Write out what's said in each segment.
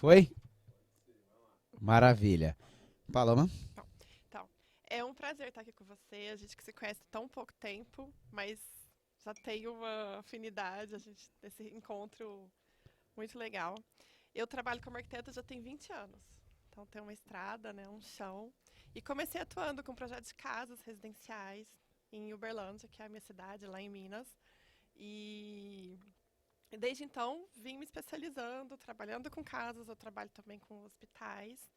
Foi? Maravilha. Paloma? Então, é um prazer estar aqui com você. A gente que se conhece há tão pouco tempo, mas já tem uma afinidade, a gente esse encontro muito legal. Eu trabalho como arquiteta já tem 20 anos. Então tem uma estrada, né, um chão. E comecei atuando com projetos de casas residenciais em Uberlândia, que é a minha cidade, lá em Minas. E desde então vim me especializando, trabalhando com casas, eu trabalho também com hospitais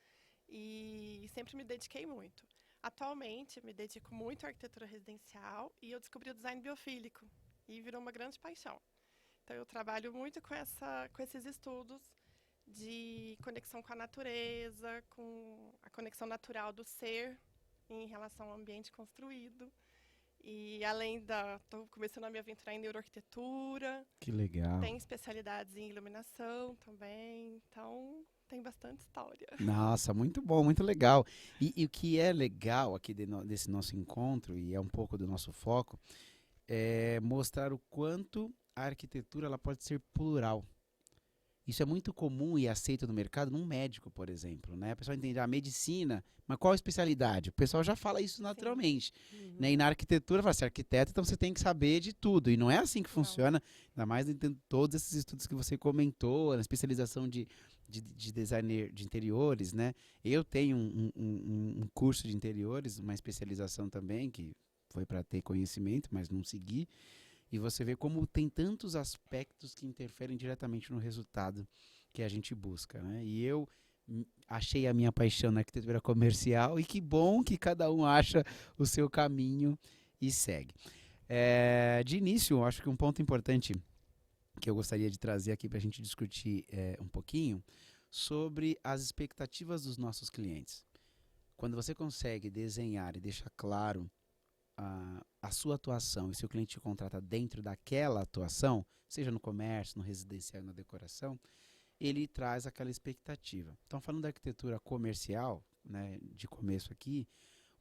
e sempre me dediquei muito. Atualmente, me dedico muito à arquitetura residencial e eu descobri o design biofílico e virou uma grande paixão. Então, eu trabalho muito com esses estudos de conexão com a natureza, com a conexão natural do ser em relação ao ambiente construído. E além da. Estou começando a me aventurar em neuroarquitetura, Que legal. tem especialidades em iluminação também, então tem bastante história. Nossa, muito bom, muito legal. E o que é legal aqui desse nosso encontro, e é um pouco do nosso foco, é mostrar o quanto a arquitetura ela pode ser plural. Isso é muito comum e aceito no mercado num médico, por exemplo, né? A pessoa entende a medicina, mas qual a especialidade? O pessoal já fala isso Sim. naturalmente, né? E Uhum. na arquitetura, fala, você é arquiteto, então você tem que saber de tudo. E não é assim que Não. funciona, ainda mais em todos esses estudos que você comentou, na especialização de designer de interiores, né? Eu tenho um curso de interiores, uma especialização também, que foi para ter conhecimento, mas não segui. E você vê como tem tantos aspectos que interferem diretamente no resultado que a gente busca, né? E eu achei a minha paixão na arquitetura comercial e que bom que cada um acha o seu caminho e segue. De início, eu acho que um ponto importante que eu gostaria de trazer aqui para a gente discutir um pouquinho sobre as expectativas dos nossos clientes. Quando você consegue desenhar e deixar claro a sua atuação e seu cliente te contrata dentro daquela atuação, seja no comércio, no residencial, na decoração, ele traz aquela expectativa. Então, falando da arquitetura comercial, né, de começo aqui,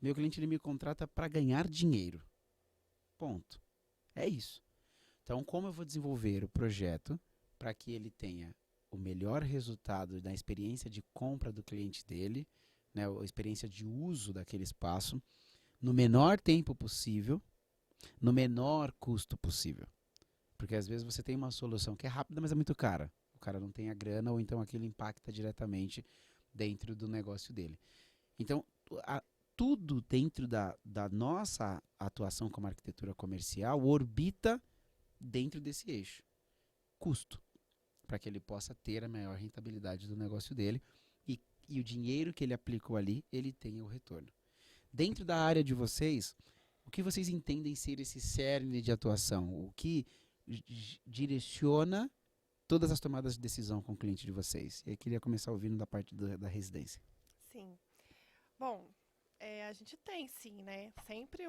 o meu cliente ele me contrata para ganhar dinheiro. Ponto. É isso. Então, como eu vou desenvolver o projeto para que ele tenha o melhor resultado da experiência de compra do cliente dele, né, a experiência de uso daquele espaço, no menor tempo possível, no menor custo possível. Porque às vezes você tem uma solução que é rápida, mas é muito cara. O cara não tem a grana, ou então aquilo impacta diretamente dentro do negócio dele. Então, a, tudo dentro da nossa atuação como arquitetura comercial orbita dentro desse eixo. Custo, para que ele possa ter a maior rentabilidade do negócio dele e o dinheiro que ele aplicou ali, ele tenha o retorno. Dentro da área de vocês, o que vocês entendem ser esse cerne de atuação? O que direciona todas as tomadas de decisão com o cliente de vocês? E aí queria começar ouvindo da parte da residência. Sim. Bom, a gente tem sim, né? Sempre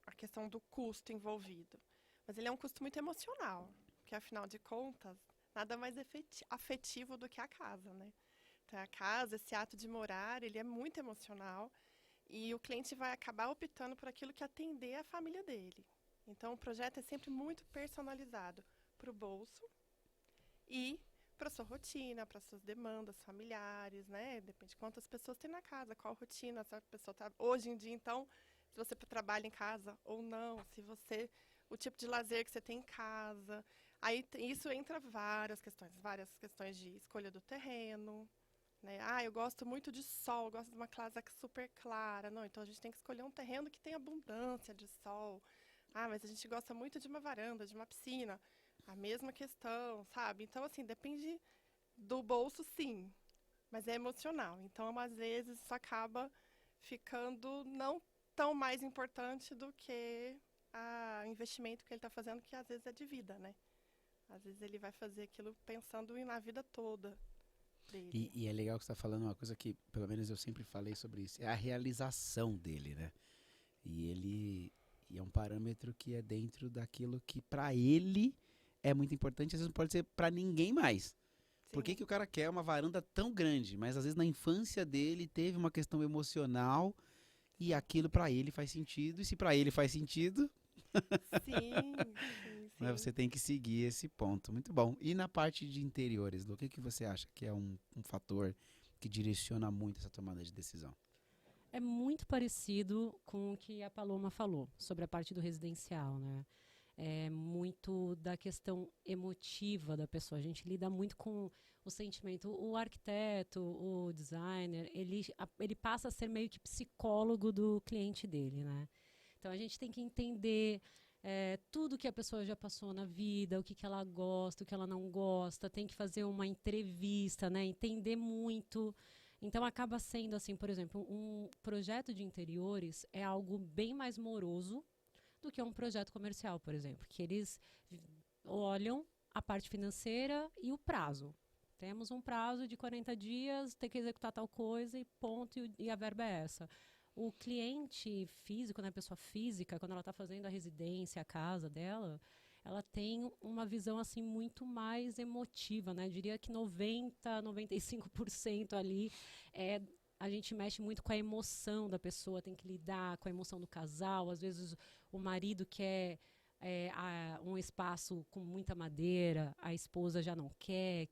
a questão do custo envolvido. Mas ele é um custo muito emocional, porque afinal de contas, nada mais afetivo do que a casa, né? Então, a casa, esse ato de morar, ele é muito emocional e o cliente vai acabar optando por aquilo que atender a família dele. Então, o projeto é sempre muito personalizado para o bolso e para sua rotina, para suas demandas familiares, né? Depende de quantas pessoas tem na casa, qual rotina, se a pessoa tá hoje em dia, então, se você trabalha em casa ou não, se você o tipo de lazer que você tem em casa. Aí isso entra várias questões de escolha do terreno, né? Ah, eu gosto muito de sol, eu gosto de uma casa super clara. Não, então a gente tem que escolher um terreno que tem abundância de sol. Ah, mas a gente gosta muito de uma varanda, de uma piscina. A mesma questão, sabe? Então, assim, depende do bolso, sim, mas é emocional. Então, às vezes, isso acaba ficando não tão mais importante do que o investimento que ele está fazendo, que às vezes é de vida, né? Às vezes ele vai fazer aquilo pensando na vida toda dele. E é legal que você está falando uma coisa que, pelo menos eu sempre falei sobre isso, é a realização dele, né? E é um parâmetro que é dentro daquilo que para ele é muito importante, às vezes não pode ser para ninguém mais. Por que, Sim, que o cara quer uma varanda tão grande? Mas às vezes na infância dele teve uma questão emocional e sim. aquilo para ele faz sentido. E se para ele faz sentido, Sim, sim, Mas Sim. você tem que seguir esse ponto. Muito bom. E na parte de interiores, Lu, o que você acha que é um fator que direciona muito essa tomada de decisão? É muito parecido com o que a Paloma falou sobre a parte do residencial, né? É muito da questão emotiva da pessoa. A gente lida muito com o sentimento. O arquiteto, o designer, ele passa a ser meio que psicólogo do cliente dele, né? Então a gente tem que entender tudo que a pessoa já passou na vida, o que ela gosta, o que ela não gosta, tem que fazer uma entrevista, né? Entender muito. Então acaba sendo assim, por exemplo, um projeto de interiores é algo bem mais moroso do que um projeto comercial, por exemplo, que eles olham a parte financeira e o prazo. Temos um prazo de 40 dias, tem que executar tal coisa e ponto, e a verba é essa. O cliente físico, né, a pessoa física, quando ela está fazendo a residência, a casa dela, ela tem uma visão assim muito mais emotiva, né? Eu diria que 95% ali é a gente mexe muito com a emoção da pessoa, tem que lidar com a emoção do casal. Às vezes o marido quer um espaço com muita madeira, a esposa já não quer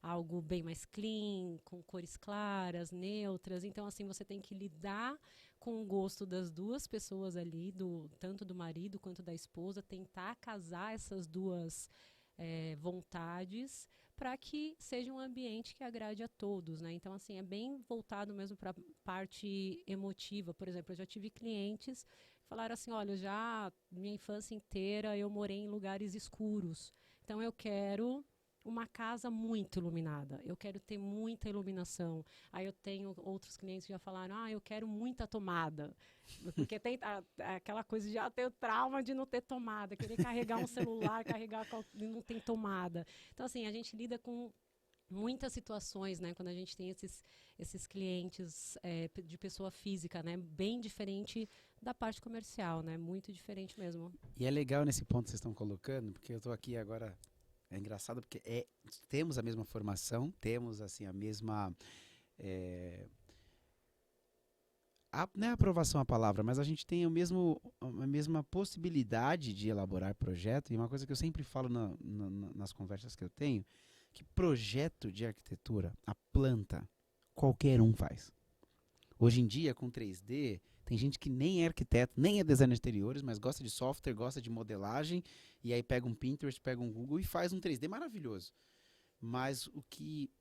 algo bem mais clean, com cores claras, neutras. Então, assim, você tem que lidar com o gosto das duas pessoas ali, tanto do marido quanto da esposa, tentar casar essas duas vontades para que seja um ambiente que agrade a todos, né? Então, assim, é bem voltado mesmo para a parte emotiva. Por exemplo, eu já tive clientes que falaram assim, olha, já minha infância inteira eu morei em lugares escuros, então eu quero uma casa muito iluminada, eu quero ter muita iluminação. Aí eu tenho outros clientes que já falaram, eu quero muita tomada, porque tem aquela coisa de já ter o trauma de não ter tomada, querer carregar um celular, e não tem tomada. Então, assim, a gente lida com muitas situações, né, quando a gente tem esses clientes de pessoa física, né, bem diferente da parte comercial, né, muito diferente mesmo. E é legal nesse ponto que vocês estão colocando, porque eu estou aqui agora, é engraçado porque temos a mesma formação, temos assim a mesma, não é aprovação a palavra, mas a gente tem a mesma possibilidade de elaborar projeto, e uma coisa que eu sempre falo nas conversas que eu tenho, que projeto de arquitetura, a planta, qualquer um faz. Hoje em dia, com 3D, tem gente que nem é arquiteto, nem é designer de exteriores, mas gosta de software, gosta de modelagem, e aí pega um Pinterest, pega um Google e faz um 3D maravilhoso. Mas o que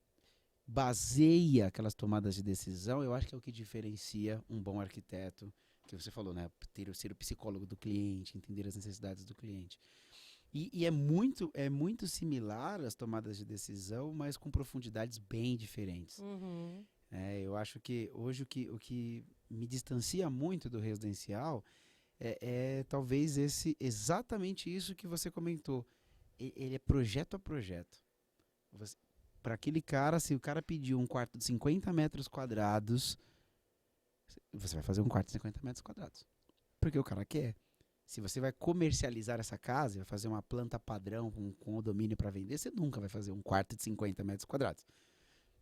baseia aquelas tomadas de decisão, eu acho que é o que diferencia um bom arquiteto, que você falou, né? Ser o psicólogo do cliente, entender as necessidades do cliente. E é muito similar às tomadas de decisão, mas com profundidades bem diferentes. Uhum. Eu acho que hoje o que me distancia muito do residencial é talvez exatamente isso que você comentou. Ele é projeto a projeto. Para aquele cara, se o cara pediu um quarto de 50 metros quadrados, você vai fazer um quarto de 50 metros quadrados. Porque o cara quer. Se você vai comercializar essa casa, vai fazer uma planta padrão com o domínio para vender, você nunca vai fazer um quarto de 50 metros quadrados.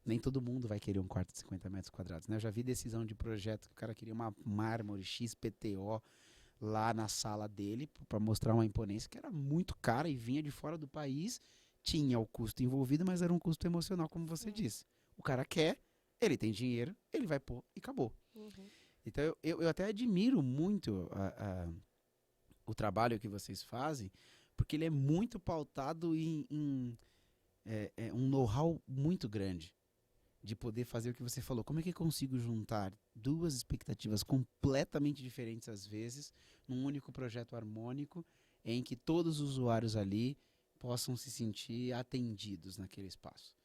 Nem todo mundo vai querer um quarto de 50 metros quadrados, né? Eu já vi decisão de projeto que o cara queria uma mármore XPTO lá na sala dele para mostrar uma imponência que era muito cara e vinha de fora do país, tinha o custo envolvido, mas era um custo emocional, como você disse. O cara quer, ele tem dinheiro, ele vai pôr e acabou. Uhum. Então eu até admiro muito o trabalho que vocês fazem, porque ele é muito pautado em um know-how muito grande de poder fazer o que você falou. Como é que eu consigo juntar duas expectativas completamente diferentes às vezes num único projeto harmônico em que todos os usuários ali possam se sentir atendidos naquele espaço?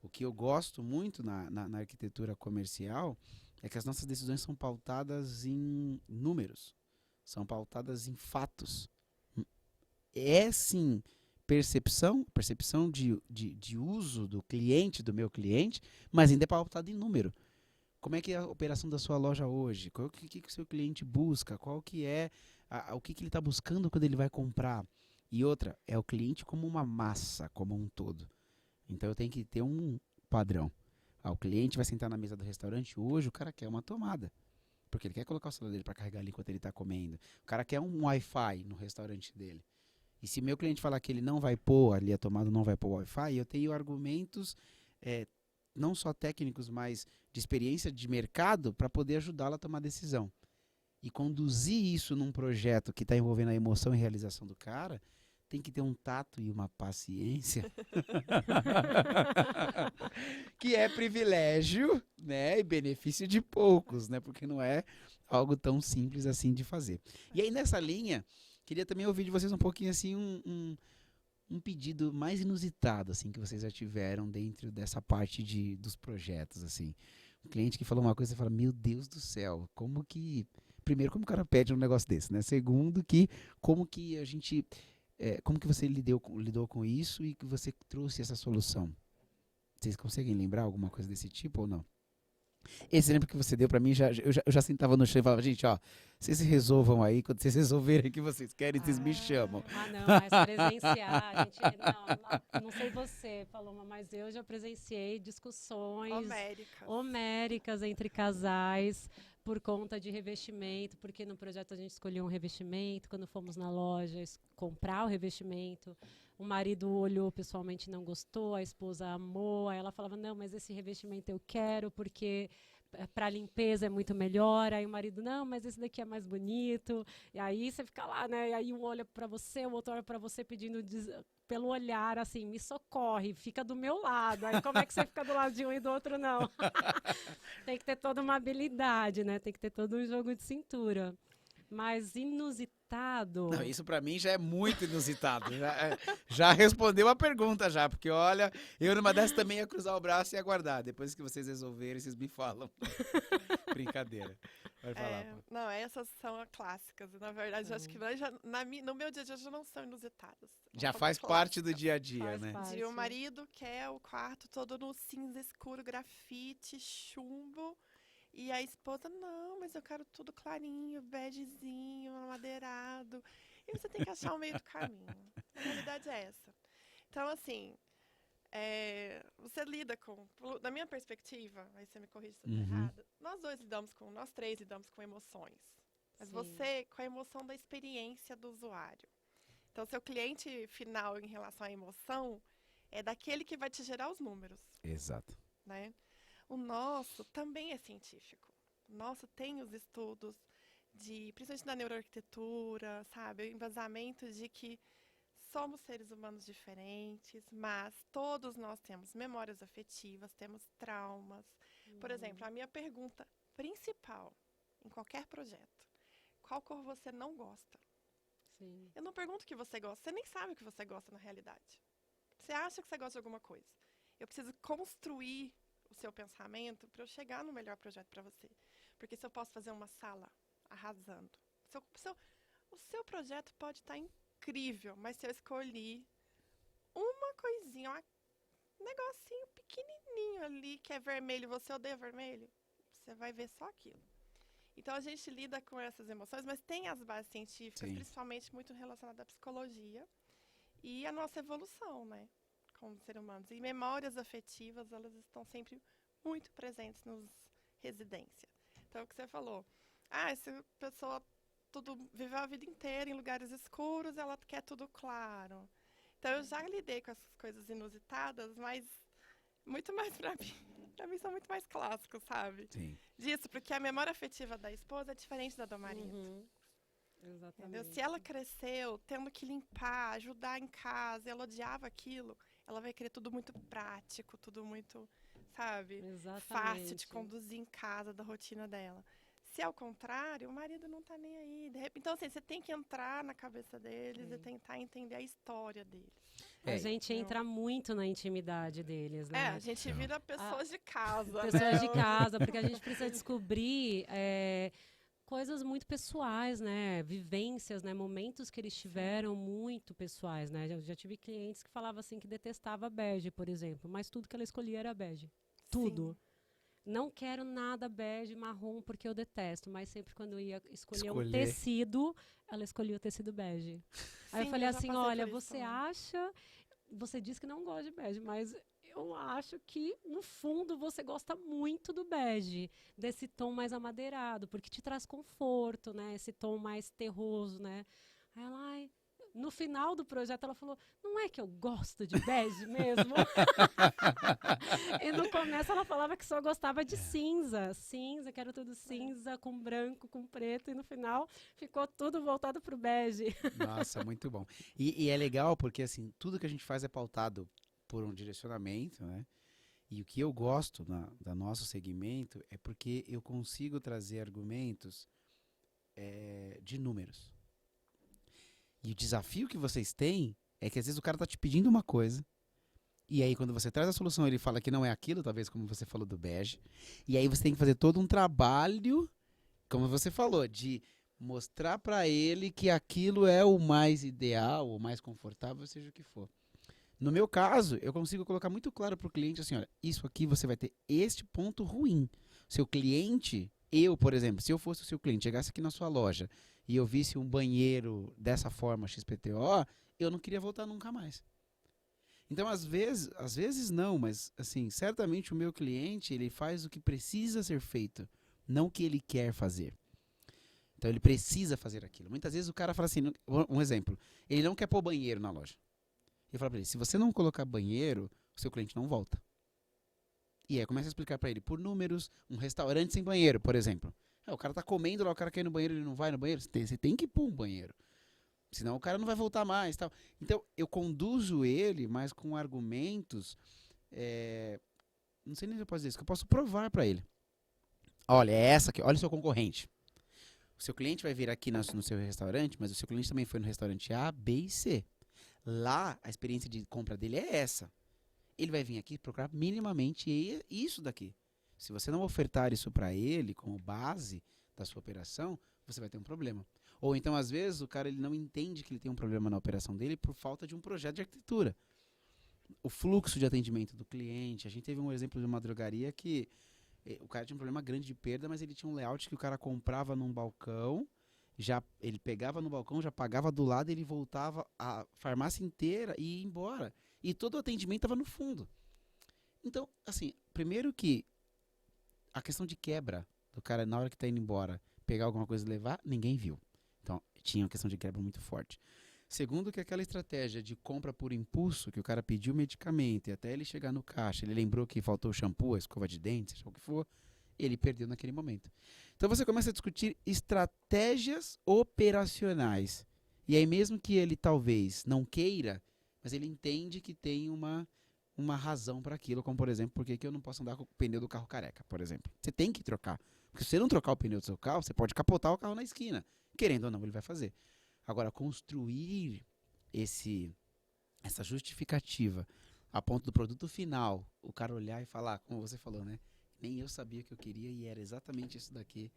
O que eu gosto muito na arquitetura comercial é que as nossas decisões são pautadas em números, são pautadas em fatos. É sim percepção de uso do cliente, do meu cliente, mas ainda é pautado em número. Como é que é a operação da sua loja hoje? O que o seu cliente busca? Qual que é o que ele está buscando quando ele vai comprar? E outra, é o cliente como uma massa, como um todo. Então eu tenho que ter um padrão. O cliente vai sentar na mesa do restaurante hoje, o cara quer uma tomada. Porque ele quer colocar o celular dele para carregar ali enquanto ele está comendo. O cara quer um Wi-Fi no restaurante dele. E se meu cliente falar que ele não vai pôr ali a tomada, não vai pôr o Wi-Fi, eu tenho argumentos, não só técnicos, mas de experiência de mercado para poder ajudá-lo a tomar decisão. E conduzir isso num projeto que está envolvendo a emoção e realização do cara, tem que ter um tato e uma paciência que é privilégio, né, e benefício de poucos, né, porque não é algo tão simples assim de fazer. E aí nessa linha, queria também ouvir de vocês um pouquinho assim um pedido mais inusitado assim que vocês já tiveram dentro dessa parte dos projetos assim. Um cliente que falou uma coisa e fala: "Meu Deus do céu, primeiro, como o cara pede um negócio desse, né? Segundo, como que a gente como que você lidou com isso e que você trouxe essa solução? Vocês conseguem lembrar alguma coisa desse tipo ou não? Esse exemplo que você deu pra mim, eu já sentava no chão e falava: gente, ó, vocês se resolvam aí, quando vocês resolverem o que vocês querem, vocês me chamam. Não, mas presenciar, a gente, não sei você, Paloma, mas eu já presenciei discussões homéricas entre casais por conta de revestimento, porque no projeto a gente escolheu um revestimento, quando fomos na loja comprar o revestimento, o marido olhou pessoalmente e não gostou, a esposa amou, aí ela falava: não, mas esse revestimento eu quero porque para limpeza é muito melhor. Aí o marido: não, mas esse daqui é mais bonito. E aí você fica lá, né? E aí um olha para você, o outro olha para você pedindo pelo olhar, assim, me socorre, fica do meu lado. Aí como é que você fica do lado de um e do outro não? Tem que ter toda uma habilidade, né? Tem que ter todo um jogo de cintura. Mas inusitado... Não, isso pra mim já é muito inusitado. Já respondeu a pergunta já, porque olha, eu numa dessas também ia cruzar o braço e aguardar. Depois que vocês resolverem, vocês me falam. Brincadeira. Pode falar. Não, essas são as clássicas. Na verdade, acho que no meu dia a dia já não são inusitadas. Já faz parte do dia a dia, né? E o marido quer o quarto todo no cinza escuro, grafite, chumbo. E a esposa: não, mas eu quero tudo clarinho, begezinho, amadeirado. E você tem que achar o meio do caminho. A realidade é essa. Então, assim, você lida da minha perspectiva, aí você me corrige se eu estou errada, nós três lidamos com emoções. Mas você com a emoção da experiência do usuário. Então, seu cliente final em relação à emoção é daquele que vai te gerar os números. Exato. Né? O nosso também é científico. O nosso tem os estudos, principalmente da neuroarquitetura, sabe? O embasamento de que somos seres humanos diferentes, mas todos nós temos memórias afetivas, temos traumas. Por exemplo, a minha pergunta principal em qualquer projeto: qual cor você não gosta? Sim. Eu não pergunto o que você gosta, você nem sabe o que você gosta na realidade. Você acha que você gosta de alguma coisa. Eu preciso construir o seu pensamento para eu chegar no melhor projeto para você. Porque se eu posso fazer uma sala arrasando, o seu projeto pode estar incrível, mas se eu escolhi uma coisinha, um negocinho pequenininho ali que é vermelho e você odeia vermelho, você vai ver só aquilo. Então a gente lida com essas emoções, mas tem as bases científicas, principalmente muito relacionadas à psicologia e à nossa evolução, né? Como seres humanos. E memórias afetivas, elas estão sempre muito presentes nos residências. Então, o que você falou: essa pessoa viveu a vida inteira em lugares escuros, ela quer tudo claro. Então, eu já lidei com essas coisas inusitadas, mas muito mais para mim são muito mais clássicos, sabe? Sim. Disso, porque a memória afetiva da esposa é diferente da do marido. Exatamente. Entendeu? Se ela cresceu tendo que limpar, ajudar em casa, ela odiava aquilo, ela vai querer tudo muito prático, tudo muito, sabe, fácil de conduzir em casa, da rotina dela. Se ao contrário, o marido não tá nem aí. Então, assim, você tem que entrar na cabeça deles e tentar entender a história deles. A gente entra muito na intimidade deles, né? A gente vira pessoas de casa. Pessoas de casa, porque a gente precisa descobrir coisas muito pessoais, né? Vivências, né? Momentos que eles tiveram muito pessoais, né? Eu já tive clientes que falavam assim que detestava bege, por exemplo, mas tudo que ela escolhia era bege. Tudo. Sim. Não quero nada bege, marrom, porque eu detesto, mas sempre quando eu ia escolher um tecido, ela escolhia o tecido bege. Aí eu falei assim: olha, você diz que não gosta de bege, mas eu acho que, no fundo, você gosta muito do bege, desse tom mais amadeirado, porque te traz conforto, né? Esse tom mais terroso, né? Aí ela: No final do projeto, ela falou, não é que eu gosto de bege mesmo? E no começo ela falava que só gostava de cinza. Cinza, que era tudo cinza, com branco, com preto. E no final ficou tudo voltado pro bege. Nossa, muito bom. E é legal porque, assim, tudo que a gente faz é pautado por um direcionamento, né? E o que eu gosto da nosso segmento é porque eu consigo trazer argumentos de números. E o desafio que vocês têm é que às vezes o cara tá te pedindo uma coisa, e aí quando você traz a solução ele fala que não é aquilo, talvez como você falou do bege, e aí você tem que fazer todo um trabalho, como você falou, de mostrar para ele que aquilo é o mais ideal, o mais confortável, seja o que for. No meu caso, eu consigo colocar muito claro para o cliente assim, olha, isso aqui você vai ter este ponto ruim. Seu cliente, eu, por exemplo, se eu fosse o seu cliente, chegasse aqui na sua loja e eu visse um banheiro dessa forma XPTO, eu não queria voltar nunca mais. Então, às vezes não, mas assim, certamente o meu cliente, ele faz o que precisa ser feito, não o que ele quer fazer. Então, ele precisa fazer aquilo. Muitas vezes o cara fala assim, um exemplo, ele não quer pôr banheiro na loja. Eu falo pra ele, se você não colocar banheiro, o seu cliente não volta. E aí eu começo a explicar pra ele, por números, um restaurante sem banheiro, por exemplo. O cara tá comendo lá, o cara quer ir no banheiro, ele não vai no banheiro, você tem que pôr um banheiro. Senão o cara não vai voltar mais. Tal. Então, eu conduzo ele, mas com argumentos, não sei nem se eu posso dizer isso, que eu posso provar pra ele. Olha, é essa aqui, olha o seu concorrente. O seu cliente vai vir aqui no seu restaurante, mas o seu cliente também foi no restaurante A, B e C. Lá, a experiência de compra dele é essa. Ele vai vir aqui procurar minimamente isso daqui. Se você não ofertar isso para ele como base da sua operação, você vai ter um problema. Ou então, às vezes, o cara ele não entende que ele tem um problema na operação dele por falta de um projeto de arquitetura. O fluxo de atendimento do cliente. A gente teve um exemplo de uma drogaria que o cara tinha um problema grande de perda, mas ele tinha um layout que o cara comprava num balcão, ele pegava no balcão, já pagava do lado, ele voltava a farmácia inteira e ia embora. E todo o atendimento estava no fundo. Então, assim, primeiro que a questão de quebra do cara na hora que está indo embora, pegar alguma coisa e levar, ninguém viu. Então, tinha uma questão de quebra muito forte. Segundo que aquela estratégia de compra por impulso, que o cara pediu medicamento e até ele chegar no caixa, ele lembrou que faltou o shampoo, a escova de dentes, seja o que for, ele perdeu naquele momento. Então você começa a discutir estratégias operacionais. E aí mesmo que ele talvez não queira, mas ele entende que tem uma razão para aquilo, como por exemplo, por que eu não posso andar com o pneu do carro careca, por exemplo. Você tem que trocar. Porque se você não trocar o pneu do seu carro, você pode capotar o carro na esquina. Querendo ou não, ele vai fazer. Agora, construir essa justificativa a ponto do produto final, o cara olhar e falar, como você falou, né? Nem eu sabia o que eu queria e era exatamente isso daqui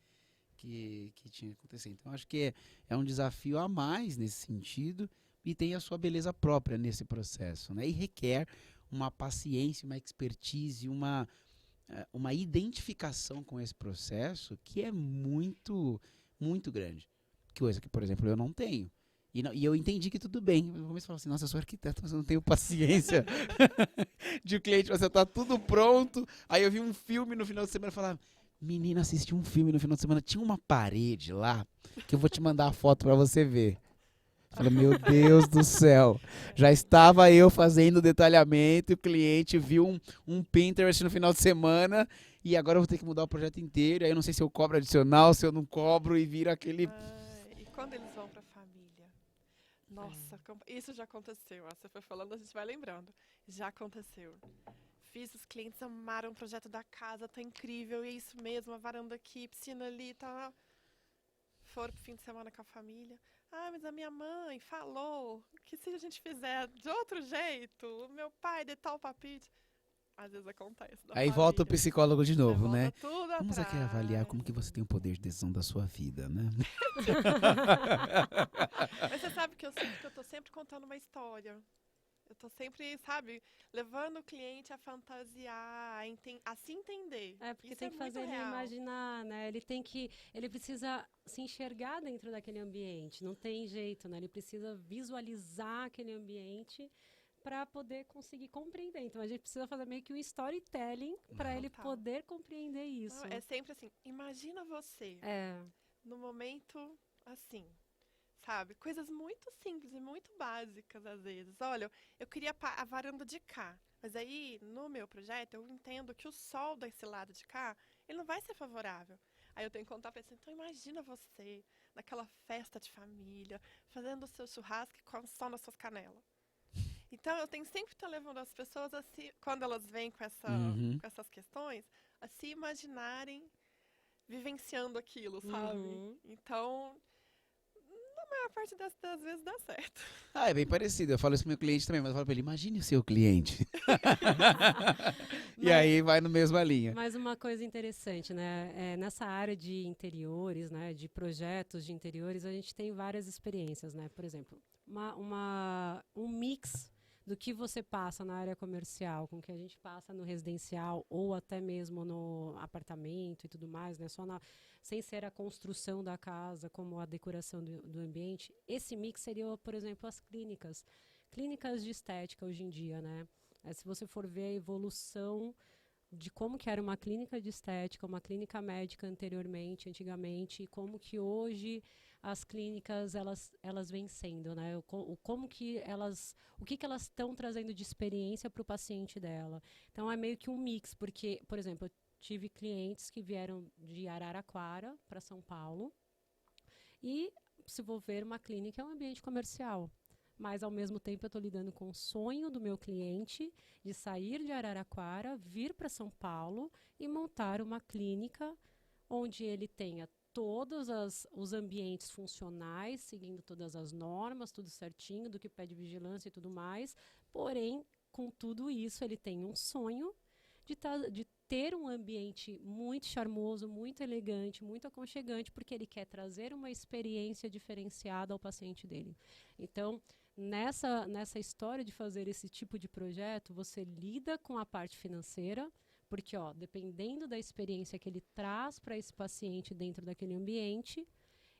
que tinha acontecido. Então, acho que é um desafio a mais nesse sentido e tem a sua beleza própria nesse processo, né? E requer uma paciência, uma expertise, uma identificação com esse processo que é muito, muito grande. Coisa que, por exemplo, eu não tenho. E eu entendi que tudo bem. Eu comecei a falar assim, nossa, eu sou arquiteto, mas eu não tenho paciência de o cliente, você tá tudo pronto. Aí eu vi um filme no final de semana e falava, menina, assisti um filme no final de semana, tinha uma parede lá, que eu vou te mandar a foto pra você ver. Eu falei, meu Deus do céu. Já estava eu fazendo o detalhamento e o cliente viu um Pinterest no final de semana e agora eu vou ter que mudar o projeto inteiro. Aí eu não sei se eu cobro adicional, se eu não cobro e vira aquele... E quando eles vão para a família? Nossa, isso já aconteceu. Você foi falando, a gente vai lembrando. Já aconteceu. Fiz, os clientes amaram o projeto da casa, tá incrível, e é isso mesmo, a varanda aqui, piscina ali, tá... Foram pro fim de semana com a família. Ah, mas a minha mãe falou que se a gente fizer de outro jeito, o meu pai de tal papite... Às vezes acontece. Aí volta o psicólogo de novo, volta né? Tudo Vamos aqui atrás. avaliar como que você tem o poder de decisão da sua vida, né? Mas você sabe que eu sinto que eu tô sempre contando uma história. Eu tô sempre, sabe, levando o cliente a fantasiar, a se entender. É, porque Isso tem que fazer ele real. imaginar, né? Ele precisa se enxergar dentro daquele ambiente. Não tem jeito, né? Ele precisa visualizar aquele ambiente para poder conseguir compreender. Então a gente precisa fazer meio que um storytelling para ele poder compreender isso. Não, é sempre assim, imagina você no momento assim, sabe? Coisas muito simples e muito básicas, às vezes. Olha, eu queria a varanda de cá, mas aí, no meu projeto, eu entendo que o sol desse lado de cá, ele não vai ser favorável. Aí eu tenho que contar pra você, então imagina você, naquela festa de família, fazendo o seu churrasco com o sol nas suas canelas. Então, eu tenho sempre que estar levando as pessoas, a se, quando elas vêm Uhum. com essas questões, a se imaginarem vivenciando aquilo, sabe? Uhum. Então, a maior parte das vezes dá certo. Ah, é bem parecido. Eu falo isso pro meu cliente também, mas eu falo pra ele, imagine o seu cliente. E Mas, aí vai no mesma linha. mas uma coisa interessante, né? Nessa área de interiores, né? De projetos de interiores, a gente tem várias experiências, né? Por exemplo, um mix do que você passa na área comercial com o que a gente passa no residencial ou até mesmo no apartamento e tudo mais, né? Sem ser a construção da casa, como a decoração do ambiente. Esse mix seria, por exemplo, as clínicas. Clínicas de estética hoje em dia, né? Se você for ver a evolução de como que era uma clínica de estética, uma clínica médica antigamente, e como que hoje as clínicas elas vêm sendo, né? O que elas estão trazendo de experiência para o paciente dela. Então é meio que um mix, porque, por exemplo, eu tive clientes que vieram de Araraquara para São Paulo e, se for ver, uma clínica é um ambiente comercial. Mas, ao mesmo tempo, eu estou lidando com o sonho do meu cliente de sair de Araraquara, vir para São Paulo e montar uma clínica onde ele tenha os ambientes funcionais, seguindo todas as normas, tudo certinho, do que pede vigilância e tudo mais. Porém, com tudo isso, ele tem um sonho de ter um ambiente muito charmoso, muito elegante, muito aconchegante, porque ele quer trazer uma experiência diferenciada ao paciente dele. Então, nessa história de fazer esse tipo de projeto, você lida com a parte financeira, porque, dependendo da experiência que ele traz para esse paciente dentro daquele ambiente,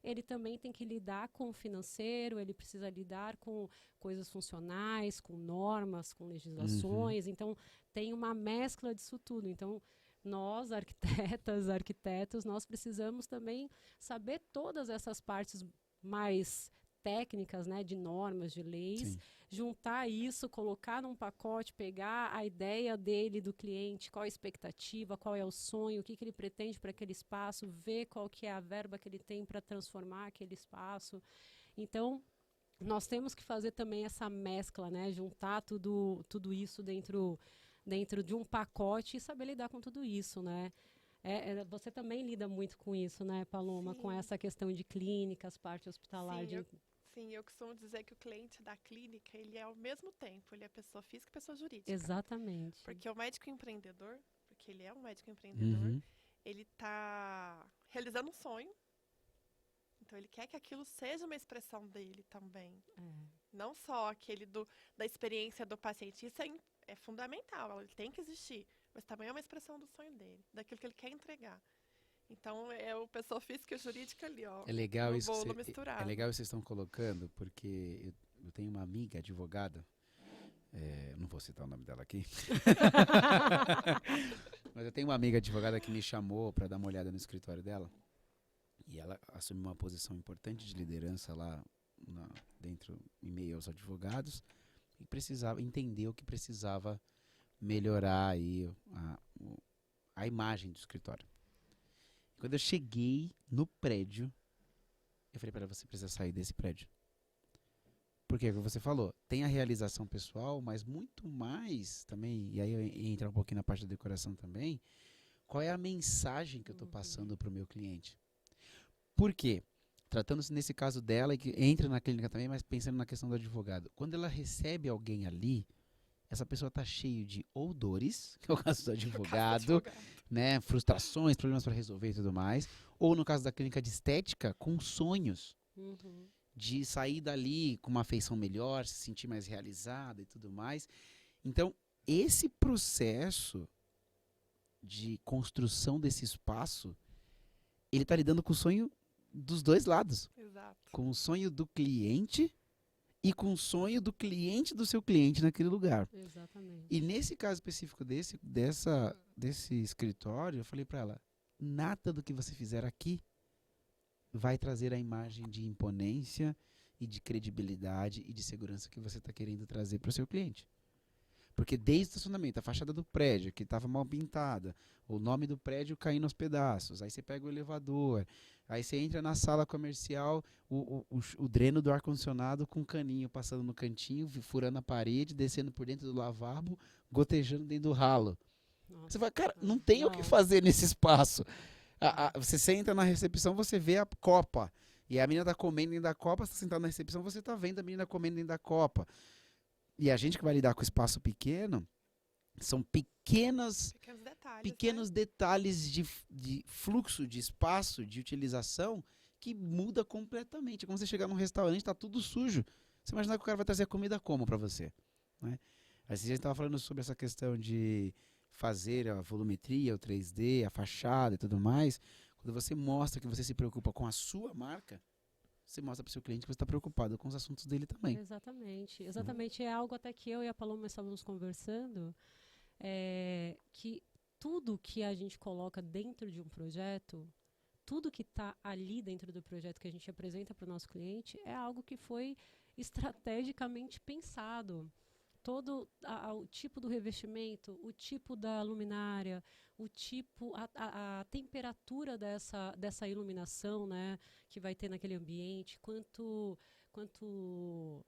ele também tem que lidar com o financeiro, ele precisa lidar com coisas funcionais, com normas, com Uhum. legislações. Então, tem uma mescla disso tudo. Então, nós, arquitetas, arquitetos, nós precisamos também saber todas essas partes mais técnicas, né, de normas, de leis, Sim. juntar isso, colocar num pacote, pegar a ideia dele, do cliente, qual a expectativa, qual é o sonho, o que ele pretende para aquele espaço, ver qual que é a verba que ele tem para transformar aquele espaço. Então, nós temos que fazer também essa mescla, né, juntar tudo isso dentro de um pacote e saber lidar com tudo isso, né? Você também lida muito com isso, né, Paloma? Com Sim, essa questão de clínicas, parte hospitalar. sim, eu costumo dizer que o cliente da clínica, ele é ao mesmo tempo, ele é pessoa física e pessoa jurídica. Exatamente. Porque o médico empreendedor, porque ele é um médico empreendedor, Uhum. ele está realizando um sonho, então ele quer que aquilo seja uma expressão dele também. É. Não só aquele da experiência do paciente. Isso é fundamental, ele tem que existir. Mas também é uma expressão do sonho dele, daquilo que ele quer entregar. Então, é o pessoa física e jurídica ali, ó, É legal no isso que bolo é misturado. legal isso que vocês estão colocando, porque eu tenho uma amiga advogada, não vou citar o nome dela aqui, mas eu tenho uma amiga advogada que me chamou para dar uma olhada no escritório dela, e ela assumiu uma posição importante de liderança lá dentro, em meio aos advogados, e precisava entender o que precisava melhorar aí a imagem do escritório. Quando eu cheguei no prédio, eu falei para ela, você precisa sair desse prédio. Porque é o que você falou, tem a realização pessoal, mas muito mais também, e aí eu ia entrar um pouquinho na parte da decoração também, qual é a mensagem que eu estou Uhum. passando para o meu cliente? Por quê? Tratando-se nesse caso dela, que entra na clínica também, mas pensando na questão do advogado. Quando ela recebe alguém ali, essa pessoa está cheia de ou dores, que é o caso do No caso do advogado, advogado. né, frustrações, problemas para resolver e tudo mais, ou no caso da clínica de estética, com sonhos Uhum. de sair dali com uma afeição melhor, se sentir mais realizada e tudo mais. Então, esse processo de construção desse espaço, ele está lidando com o sonho dos dois lados, Exato. com o sonho do cliente e com o sonho do cliente do seu cliente naquele lugar. E Exatamente. nesse caso específico desse escritório, eu falei para ela, nada do que você fizer aqui vai trazer a imagem de imponência, e de credibilidade e de segurança que você está querendo trazer para o seu cliente. Porque desde o estacionamento, a fachada do prédio, que estava mal pintada, o nome do prédio caindo aos pedaços, aí você pega o elevador, aí você entra na sala comercial, o dreno do ar-condicionado com um caninho passando no cantinho, furando a parede, descendo por dentro do lavabo, gotejando dentro do ralo. Nossa, Você vai, cara, não tem o que fazer nesse espaço. Você senta na recepção, você vê a copa. E a menina tá comendo dentro da copa, você tá sentado na recepção, você tá vendo a menina comendo dentro da copa. E a gente que vai lidar com espaço pequeno, são pequenos detalhes, né? detalhes de fluxo, de espaço, de utilização, que muda completamente. Quando você chegar num restaurante, tá tudo sujo. Você imagina que o cara vai trazer a comida como para você? Né? Aí a gente estava falando sobre essa questão de fazer a volumetria, o 3D, a fachada e tudo mais. Quando você mostra que você se preocupa com a sua marca, você mostra para o seu cliente que você está preocupado com os assuntos dele também. Exatamente. Exatamente. É algo até que eu e a Paloma estávamos conversando, que tudo que a gente coloca dentro de um projeto, tudo que está ali dentro do projeto que a gente apresenta para o nosso cliente é algo que foi estrategicamente pensado. Todo o tipo do revestimento, o tipo da luminária, o tipo, a temperatura dessa iluminação, né, que vai ter naquele ambiente, quanto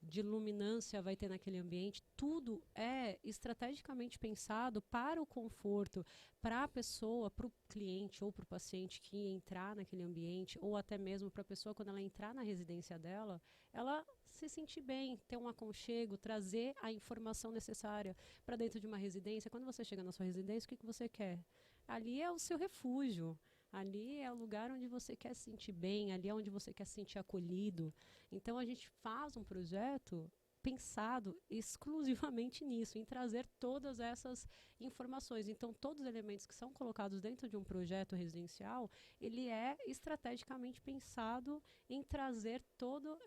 de luminância vai ter naquele ambiente, tudo é estrategicamente pensado para o conforto, para a pessoa, para o cliente ou para o paciente que entrar naquele ambiente, ou até mesmo para a pessoa quando ela entrar na residência dela, ela se sentir bem, ter um aconchego, trazer a informação necessária para dentro de uma residência. Quando você chega na sua residência, o que você quer? Ali é o seu refúgio. Ali é o lugar onde você quer se sentir bem, ali é onde você quer se sentir acolhido. Então, a gente faz um projeto pensado exclusivamente nisso, em trazer todas essas informações. Então, todos os elementos que são colocados dentro de um projeto residencial, ele é estrategicamente pensado em trazer todo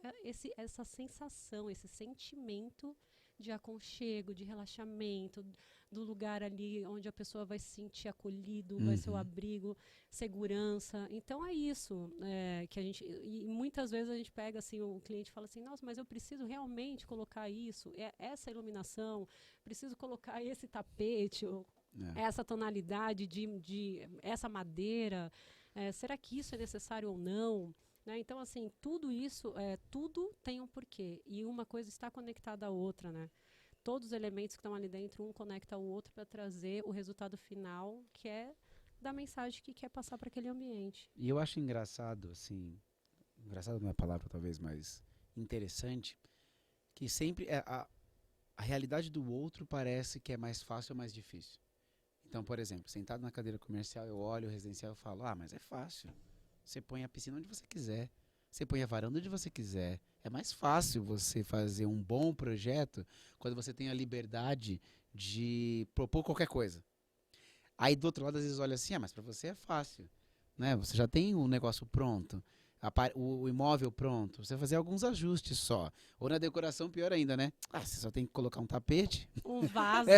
essa sensação, esse sentimento de aconchego, de relaxamento, do lugar ali onde a pessoa vai se sentir acolhido, vai ser o abrigo, segurança. Então é isso que a gente... E muitas vezes a gente pega assim, o cliente fala assim, nossa, mas eu preciso realmente colocar isso, essa iluminação, preciso colocar esse tapete, ou essa tonalidade de essa madeira, será que isso é necessário ou não? Né? Então, assim, tudo isso, tudo tem um porquê. E uma coisa está conectada à outra, né? Todos os elementos que estão ali dentro, um conecta ao outro para trazer o resultado final, que é da mensagem que quer passar para aquele ambiente. E eu acho engraçado, assim, engraçado não é a palavra talvez, mas interessante, que sempre a realidade do outro parece que é mais fácil ou mais difícil. Então, por exemplo, sentado na cadeira comercial, eu olho o residencial e falo, mas é fácil. Você põe a piscina onde você quiser. Você põe a varanda onde você quiser. É mais fácil você fazer um bom projeto quando você tem a liberdade de propor qualquer coisa. Aí do outro lado, às vezes, olha assim, mas para você é fácil. Né? Você já tem o negócio pronto, o imóvel pronto. Você vai fazer alguns ajustes só. Ou na decoração, pior ainda, né? Você só tem que colocar um tapete. Um vaso.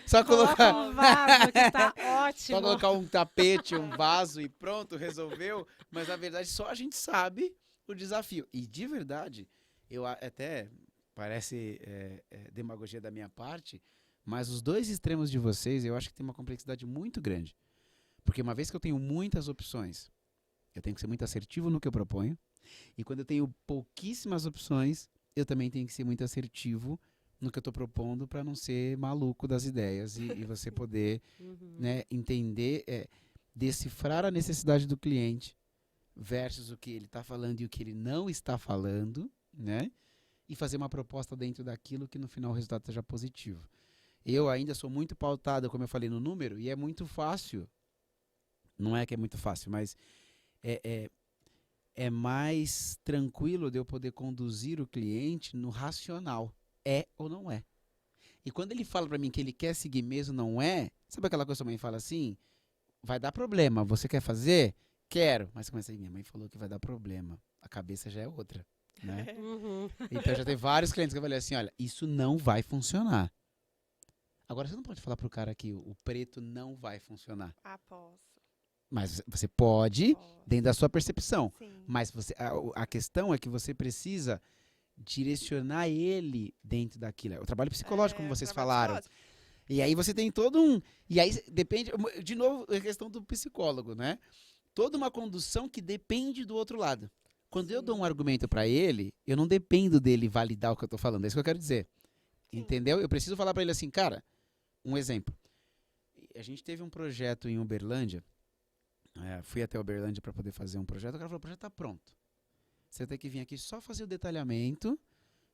Só colocar um vaso que tá ótimo. Só colocar um tapete, um vaso e pronto, resolveu. Mas na verdade só a gente sabe o desafio. E de verdade, eu até parece demagogia da minha parte, mas os dois extremos de vocês eu acho que tem uma complexidade muito grande. Porque uma vez que eu tenho muitas opções, eu tenho que ser muito assertivo no que eu proponho. E quando eu tenho pouquíssimas opções, eu também tenho que ser muito assertivo no que eu estou propondo para não ser maluco das ideias e você poder né, entender, decifrar a necessidade do cliente versus o que ele está falando e o que ele não está falando, né? E fazer uma proposta dentro daquilo que no final o resultado seja positivo. Eu ainda sou muito pautado, como eu falei, no número, e é muito fácil. Não é que é muito fácil, mas é mais tranquilo de eu poder conduzir o cliente no racional. É ou não é? E quando ele fala pra mim que ele quer seguir mesmo, não é? Sabe aquela coisa que a mãe fala assim? Vai dar problema, você quer fazer? Quero. Mas começa aí, minha mãe falou que vai dar problema. A cabeça já é outra, né? Então já tem vários clientes que eu falei assim, olha, isso não vai funcionar. Agora você não pode falar pro cara que o preto não vai funcionar. Posso. Mas você pode, dentro da sua percepção. Sim. Mas a questão é que você precisa direcionar ele dentro daquilo. É o trabalho psicológico, como vocês trabalho falaram. psicológico. E aí você tem todo um... E aí depende... De novo, a questão do psicólogo, né? Toda uma condução que depende do outro lado. Quando eu dou um argumento para ele, eu não dependo dele validar o que eu tô falando. É isso que eu quero dizer. Sim. Entendeu? Eu preciso falar para ele assim, cara, um exemplo. A gente teve um projeto em Uberlândia. Fui até Uberlândia para poder fazer um projeto. O cara falou, o projeto tá pronto. Você tem que vir aqui só fazer o detalhamento.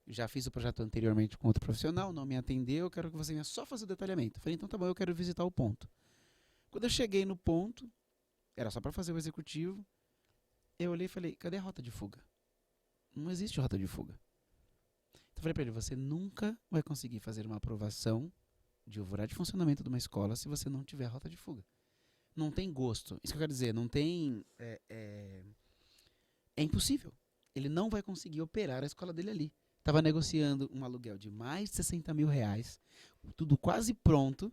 Já fiz o projeto anteriormente com outro profissional, não me atendeu, eu quero que você venha só fazer o detalhamento. Eu falei, então tá bom, eu quero visitar o ponto. Quando eu cheguei no ponto, era só para fazer o executivo, eu olhei e falei, cadê a rota de fuga? Não existe rota de fuga. Então eu falei para ele, você nunca vai conseguir fazer uma aprovação de alvará de funcionamento de uma escola se você não tiver rota de fuga. Não tem gosto. Isso que eu quero dizer, não tem... É impossível. Ele não vai conseguir operar a escola dele ali. Estava negociando um aluguel de mais de 60 mil reais, tudo quase pronto.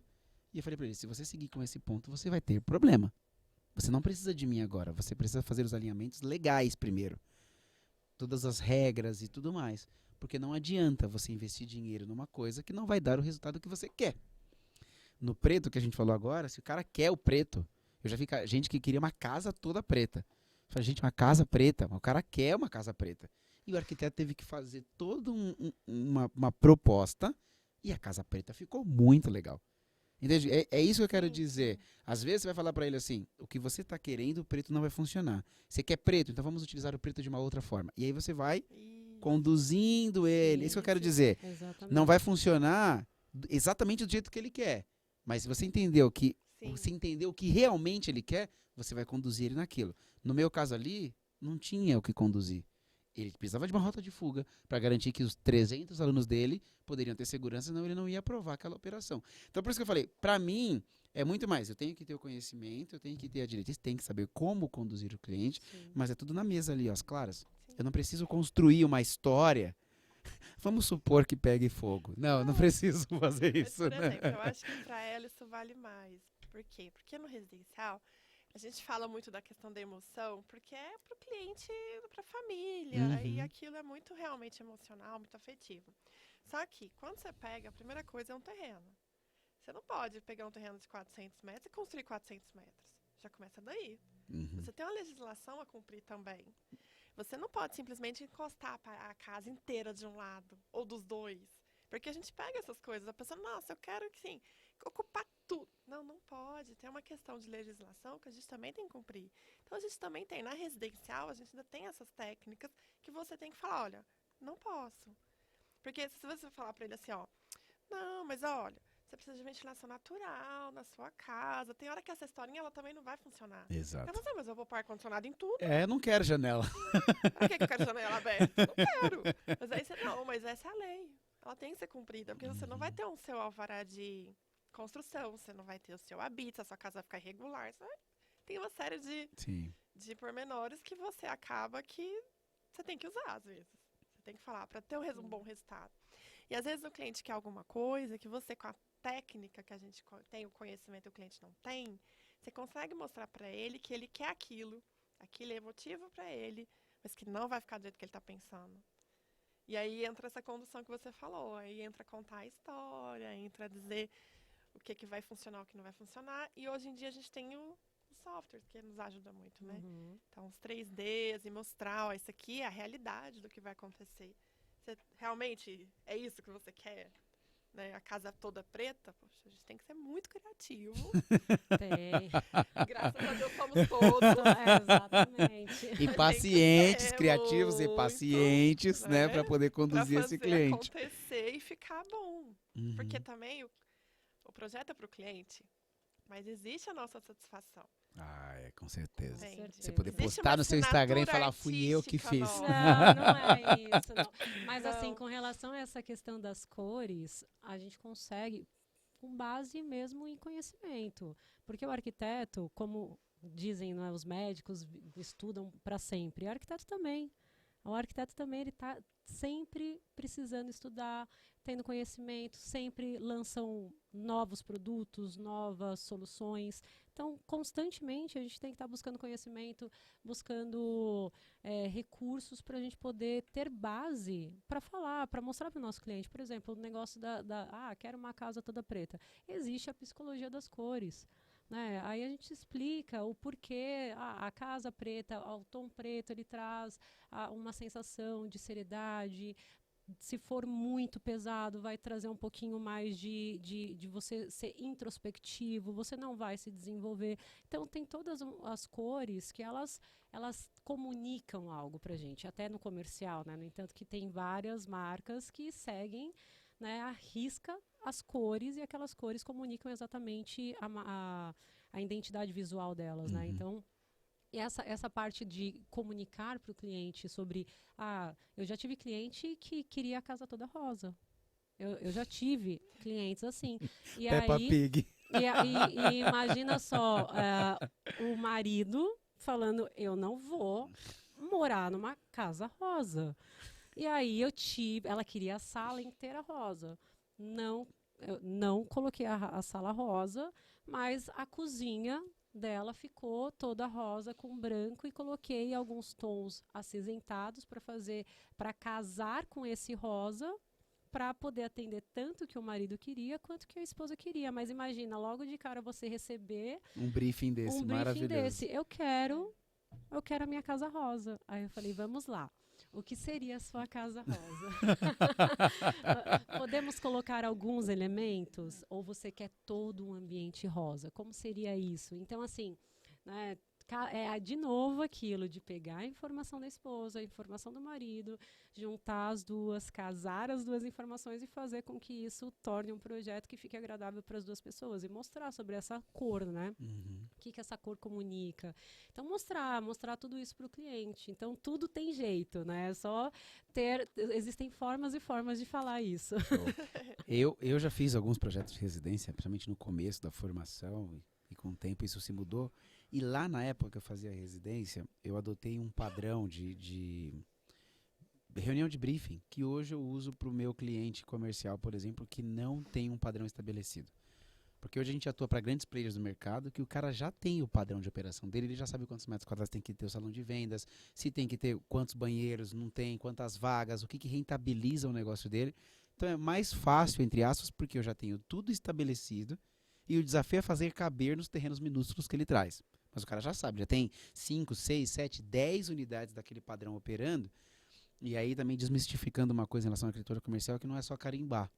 E eu falei para ele, se você seguir com esse ponto, você vai ter problema. Você não precisa de mim agora, você precisa fazer os alinhamentos legais primeiro. Todas as regras e tudo mais. Porque não adianta você investir dinheiro numa coisa que não vai dar o resultado que você quer. No preto que a gente falou agora, se o cara quer o preto, eu já vi gente que queria uma casa toda preta. Eu falei, gente, uma casa preta, mas o cara quer uma casa preta. E o arquiteto teve que fazer toda uma proposta e a casa preta ficou muito legal. Entende? É isso que eu quero dizer. Às vezes você vai falar para ele assim, o que você está querendo, o preto não vai funcionar. Você quer preto, então vamos utilizar o preto de uma outra forma. E aí você vai conduzindo ele. Isso que eu quero dizer. Exatamente. Não vai funcionar exatamente do jeito que ele quer. Mas se você entendeu que você entendeu o que realmente ele quer, você vai conduzir ele naquilo. No meu caso ali, não tinha o que conduzir. Ele precisava de uma rota de fuga para garantir que os 300 alunos dele poderiam ter segurança, senão ele não ia aprovar aquela operação. Então, por isso que eu falei, para mim, é muito mais. Eu tenho que ter o conhecimento, eu tenho que ter a diretriz, tenho que saber como conduzir o cliente, mas é tudo na mesa ali, ó, as claras. Eu não preciso construir uma história. Vamos supor que pegue fogo. Não preciso fazer isso. Por exemplo, eu acho que para ela isso vale mais. Por quê? Porque no residencial, a gente fala muito da questão da emoção, porque é para o cliente, para a família, e aquilo é muito realmente emocional, muito afetivo. Só que, quando você pega, a primeira coisa é um terreno. Você não pode pegar um terreno de 400 metros e construir 400 metros. Já começa daí. Você tem uma legislação a cumprir também. Você não pode simplesmente encostar a casa inteira de um lado, ou dos dois. Porque a gente pega essas coisas, a pessoa, nossa, eu quero que sim, ocupar tudo. Não pode. Tem uma questão de legislação que a gente também tem que cumprir. Então, a gente também tem, na residencial, a gente ainda tem essas técnicas que você tem que falar, olha, não posso. Porque se você falar para ele assim, ó, não, mas olha, você precisa de ventilação natural na sua casa. Tem hora que essa historinha, ela também não vai funcionar. Exato. Eu não, mas eu vou pôr ar-condicionado em tudo. Eu não quero janela. Por que eu quero janela aberta? Não quero. Mas aí você, não, mas essa é a lei. Ela tem que ser cumprida, porque você não vai ter um seu alvará de construção, você não vai ter o seu habite, a sua casa vai ficar irregular. Tem uma série de pormenores que você acaba que você tem que usar, às vezes. Você tem que falar para ter um bom resultado. E às vezes o cliente quer alguma coisa que você, com a técnica que a gente tem, o conhecimento que o cliente não tem, você consegue mostrar para ele que ele quer aquilo é emotivo para ele, mas que não vai ficar do jeito que ele está pensando. E aí entra essa condução que você falou, aí entra contar a história, entra dizer o que vai funcionar, o que não vai funcionar. E hoje em dia a gente tem os softwares que nos ajudam muito, né? Então, os 3Ds e mostrar, ó, isso aqui é a realidade do que vai acontecer. Você realmente é isso que você quer? Né? A casa toda preta? Poxa, a gente tem que ser muito criativo. Tem. Graças a Deus somos todos. Exatamente. E pacientes, criativos e pacientes, né? Para poder conduzir esse cliente. Para acontecer e ficar bom. Porque também o projeto é para o cliente, mas existe a nossa satisfação. Com certeza. Entendi. Você poder postar no seu Instagram e falar, fui eu que fiz. Não é isso, não. Mas assim, com relação a essa questão das cores, a gente consegue com base mesmo em conhecimento. Porque o arquiteto, como dizem, não é, os médicos estudam para sempre, o arquiteto também. O arquiteto também ele está sempre precisando estudar, tendo conhecimento, sempre lançam novos produtos, novas soluções, Então, constantemente, a gente tem que estar buscando conhecimento, buscando recursos para a gente poder ter base para falar, para mostrar para o nosso cliente. Por exemplo, o negócio quero uma casa toda preta. Existe a psicologia das cores. Né? Aí a gente explica o porquê a casa preta, o tom preto, ele traz uma sensação de seriedade. Se for muito pesado, vai trazer um pouquinho mais de você ser introspectivo, você não vai se desenvolver. Então, tem todas as cores que elas comunicam algo para a gente, até no comercial, né? No entanto, que tem várias marcas que seguem, né, à risca as cores, e aquelas cores comunicam exatamente a identidade visual delas, né? Então, e essa parte de comunicar para o cliente sobre... eu já tive cliente que queria a casa toda rosa. Eu já tive clientes assim. E Peppa aí, Pig. e imagina só, o marido falando, eu não vou morar numa casa rosa. E aí ela queria a sala inteira rosa. Eu não coloquei a sala rosa, mas a cozinha dela ficou toda rosa com branco, e coloquei alguns tons acinzentados para casar com esse rosa, para poder atender tanto o que o marido queria quanto o que a esposa queria. Mas imagina, logo de cara você receber Um briefing desse, maravilhoso. eu quero a minha casa rosa. Aí eu falei, vamos lá. O que seria a sua casa rosa? Podemos colocar alguns elementos? Ou você quer todo um ambiente rosa? Como seria isso? Então, assim, né, de novo aquilo de pegar a informação da esposa, a informação do marido, juntar as duas, casar as duas informações e fazer com que isso torne um projeto que fique agradável para as duas pessoas, e mostrar sobre essa cor, né? O que essa cor comunica. Então, mostrar tudo isso para o cliente. Então, tudo tem jeito, né? É só existem formas e formas de falar isso. Eu já fiz alguns projetos de residência, principalmente no começo da formação, e com o tempo isso se mudou. E lá na época que eu fazia residência, eu adotei um padrão de reunião de briefing, que hoje eu uso para o meu cliente comercial, por exemplo, que não tem um padrão estabelecido. Porque hoje a gente atua para grandes players do mercado, que o cara já tem o padrão de operação dele, ele já sabe quantos metros quadrados tem que ter o salão de vendas, se tem que ter quantos banheiros, não tem, quantas vagas, o que rentabiliza o negócio dele. Então é mais fácil, entre aspas, porque eu já tenho tudo estabelecido, e o desafio é fazer caber nos terrenos minúsculos que ele traz. Mas o cara já sabe, já tem 5, 6, 7, 10 unidades daquele padrão operando. E aí também desmistificando uma coisa em relação à arquitetura comercial, que não é só carimbar.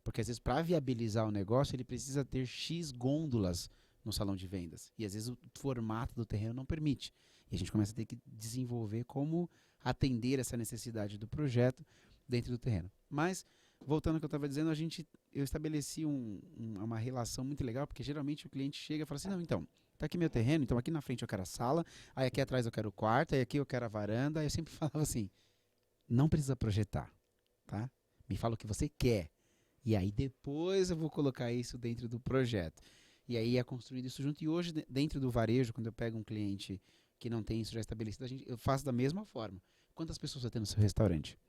Porque às vezes para viabilizar o negócio ele precisa ter X gôndolas no salão de vendas. E às vezes o formato do terreno não permite. E a gente começa a ter que desenvolver como atender essa necessidade do projeto dentro do terreno. Mas, voltando ao que eu estava dizendo, eu estabeleci uma relação muito legal, porque geralmente o cliente chega e fala assim, não, então, tá aqui meu terreno, então aqui na frente eu quero a sala, aí aqui atrás eu quero o quarto, aí aqui eu quero a varanda. Aí eu sempre falava assim, não precisa projetar, tá? Me fala o que você quer. E aí depois eu vou colocar isso dentro do projeto. E aí é construído isso junto. E hoje, dentro do varejo, quando eu pego um cliente que não tem isso já estabelecido, eu faço da mesma forma. Quantas pessoas você tem no seu restaurante?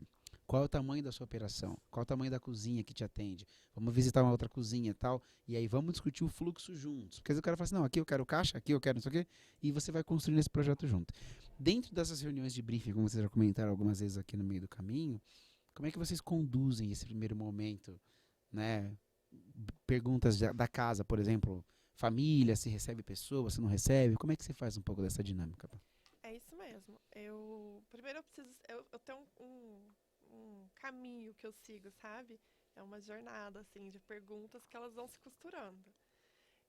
Qual é o tamanho da sua operação? Qual é o tamanho da cozinha que te atende? Vamos visitar uma outra cozinha e tal. E aí vamos discutir o fluxo juntos. Porque às vezes o cara fala assim, não, aqui eu quero caixa, aqui eu quero não sei o quê. E você vai construindo esse projeto junto. Dentro dessas reuniões de briefing, como vocês já comentaram algumas vezes aqui no meio do caminho, como é que vocês conduzem esse primeiro momento? Né? Perguntas da casa, por exemplo, família, se recebe pessoa, se não recebe, como é que você faz um pouco dessa dinâmica? É isso mesmo. Primeiro eu tenho um caminho que eu sigo, sabe? É uma jornada, assim, de perguntas que elas vão se costurando.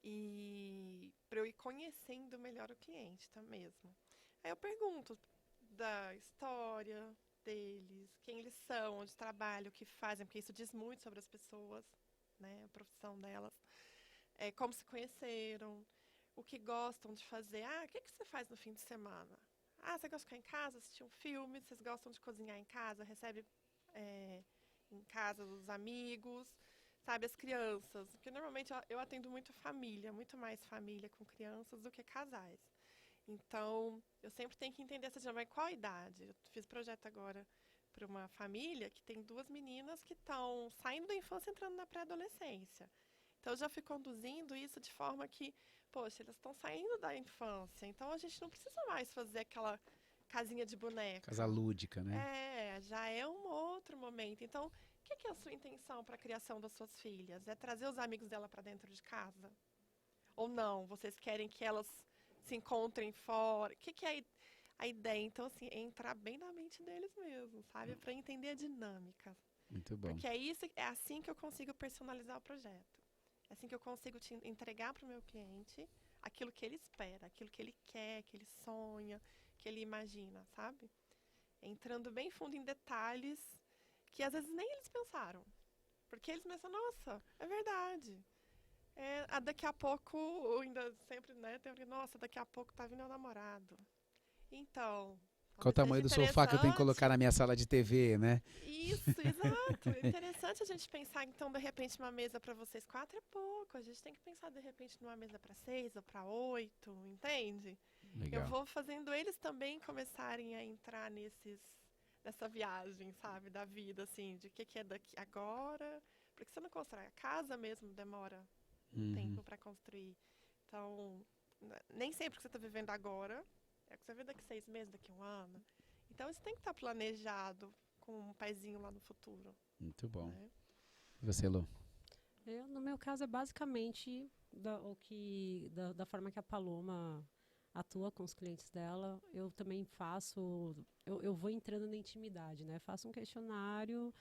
E para eu ir conhecendo melhor o cliente, tá mesmo? Aí eu pergunto da história deles, quem eles são, onde trabalham, o que fazem, porque isso diz muito sobre as pessoas, né, a profissão delas, como se conheceram, o que gostam de fazer. O que você faz no fim de semana? Você gosta de ficar em casa, assistir um filme, vocês gostam de cozinhar em casa, recebe em casa os amigos, sabe, as crianças, porque normalmente eu atendo muito família, muito mais família com crianças do que casais. Então, eu sempre tenho que entender essa dinâmica. Qual a idade? Eu fiz projeto agora para uma família que tem 2 meninas que estão saindo da infância e entrando na pré-adolescência. Então, eu já fui conduzindo isso de forma que poxa, eles estão saindo da infância, então a gente não precisa mais fazer aquela casinha de boneca. Casa lúdica, né? Já é um outro momento. Então, o que é a sua intenção para a criação das suas filhas? É trazer os amigos dela para dentro de casa? Ou não? Vocês querem que elas se encontrem fora? O que é a ideia? Então, assim, é entrar bem na mente deles mesmo, sabe? Para entender a dinâmica. Muito bom. Porque é assim que eu consigo personalizar o projeto. É assim que eu consigo entregar para o meu cliente aquilo que ele espera, aquilo que ele quer, que ele sonha, que ele imagina, sabe? Entrando bem fundo em detalhes que às vezes nem eles pensaram. Porque eles pensam, nossa, é verdade. Daqui a pouco, ainda sempre, né, tem alguém, nossa, daqui a pouco tá vindo o namorado. Então, qual o tamanho do sofá que eu tenho que colocar na minha sala de TV, né? Isso, exato. Interessante a gente pensar, então, de repente, uma mesa para vocês 4 é pouco. A gente tem que pensar, de repente, numa mesa para 6 ou para 8, entende? Legal. Eu vou fazendo eles também começarem a entrar nessa viagem, sabe, da vida, assim, de o que é daqui agora. Porque você não constrói. A casa mesmo demora um tempo para construir. Então, nem sempre que você está vivendo agora é o que você vê daqui 6 meses, daqui 1 ano. Então, isso tem que estar planejado com um pezinho lá no futuro. Muito bom. Né? E você, Lu? No meu caso, é basicamente da forma que a Paloma atua com os clientes dela. Eu também faço, eu vou entrando na intimidade, né? Faço um questionário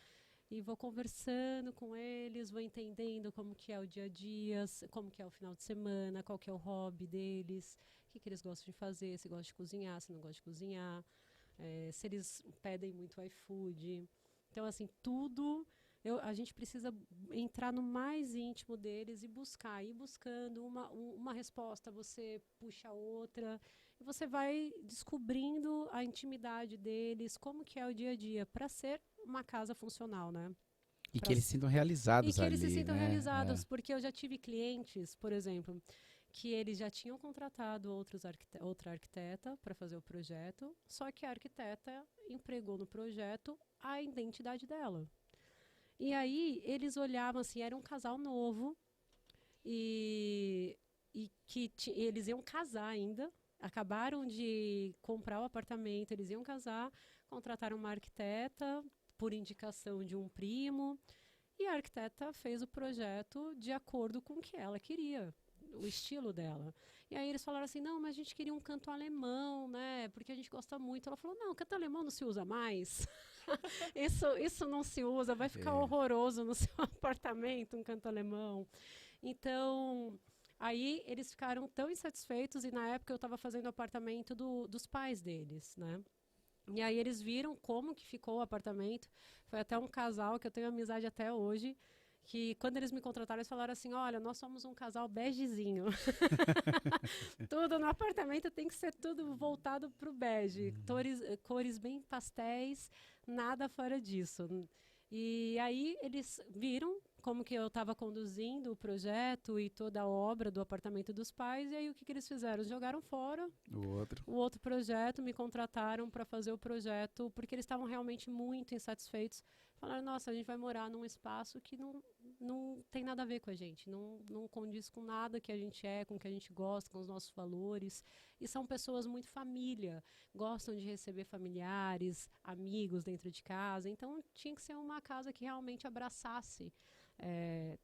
e vou conversando com eles, vou entendendo como que é o dia a dia, como que é o final de semana, qual que é o hobby deles, o que eles gostam de fazer, se gostam de cozinhar, se não gostam de cozinhar, se eles pedem muito iFood. Então, assim, tudo a gente precisa entrar no mais íntimo deles e ir buscando uma resposta, você puxa outra, e você vai descobrindo a intimidade deles, como que é o dia a dia, para ser uma casa funcional, né? E que eles se sintam realizados ali, E que eles se sintam né? realizados, porque eu já tive clientes, por exemplo, que eles já tinham contratado outra arquiteta para fazer o projeto, só que a arquiteta empregou no projeto a identidade dela. E aí eles olhavam assim, era um casal novo e que eles iam casar ainda, acabaram de comprar o apartamento, eles iam casar, contrataram uma arquiteta por indicação de um primo e a arquiteta fez o projeto de acordo com o que ela queria, o estilo dela. E aí eles falaram assim, não, mas a gente queria um canto alemão, né, porque a gente gosta muito. Ela falou, não, canto alemão não se usa mais. Isso não se usa, vai ficar horroroso no seu apartamento, um canto alemão. Então, aí eles ficaram tão insatisfeitos e na época eu estava fazendo o apartamento dos pais deles, né? E aí eles viram como que ficou o apartamento. Foi até um casal que eu tenho amizade até hoje, que quando eles me contrataram, eles falaram assim, olha, nós somos um casal begezinho. Tudo no apartamento tem que ser tudo voltado para o bege. Cores bem pastéis, nada fora disso. E aí eles viram como que eu estava conduzindo o projeto e toda a obra do apartamento dos pais, e aí o que eles fizeram? Jogaram fora o outro projeto, me contrataram para fazer o projeto, porque eles estavam realmente muito insatisfeitos. Falaram, nossa, a gente vai morar num espaço que não tem nada a ver com a gente, não condiz com nada que a gente com o que a gente gosta, com os nossos valores. E são pessoas muito família, gostam de receber familiares, amigos dentro de casa. Então, tinha que ser uma casa que realmente abraçasse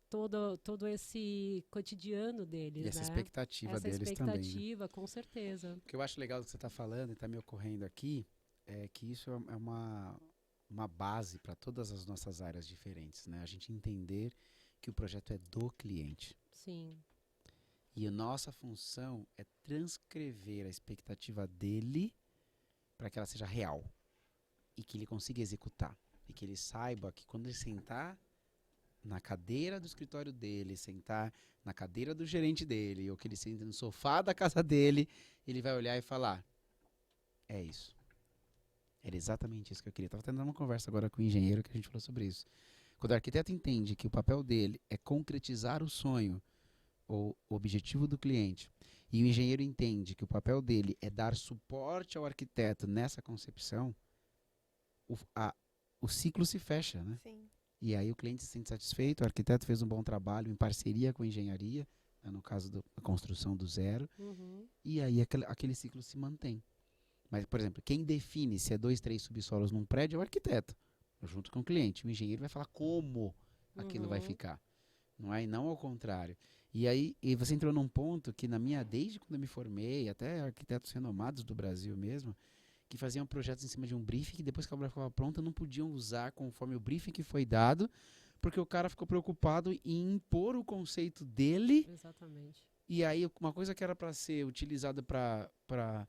todo esse cotidiano deles. E essa né? expectativa deles também. Essa expectativa, com certeza. O que eu acho legal do que você está falando e está me ocorrendo aqui é que isso é uma base para todas as nossas áreas diferentes, né? A gente entender que o projeto é do cliente. Sim. E a nossa função é transcrever a expectativa dele para que ela seja real e que ele consiga executar. E que ele saiba que quando ele sentar na cadeira do escritório dele, sentar na cadeira do gerente dele, ou que ele senta no sofá da casa dele, ele vai olhar e falar, é isso. Era exatamente isso que eu queria. Estava tendo uma conversa agora com o engenheiro que a gente falou sobre isso. Quando o arquiteto entende que o papel dele é concretizar o sonho ou o objetivo do cliente, e o engenheiro entende que o papel dele é dar suporte ao arquiteto nessa concepção, o ciclo se fecha, né? Sim. E aí o cliente se sente satisfeito, o arquiteto fez um bom trabalho em parceria com a engenharia, né, no caso da construção do zero, Uhum. e aí aquele ciclo se mantém. Mas, por exemplo, quem define se é 2, 3 subsolos num prédio é o arquiteto, junto com o cliente. O engenheiro vai falar como aquilo vai Uhum. ficar, não é? E não ao contrário. E você entrou num ponto que desde quando eu me formei, até arquitetos renomados do Brasil mesmo, que faziam projetos em cima de um briefing que depois que a obra ficava pronta não podiam usar conforme o briefing que foi dado, porque o cara ficou preocupado em impor o conceito dele, Exatamente. e aí uma coisa que era para ser utilizada para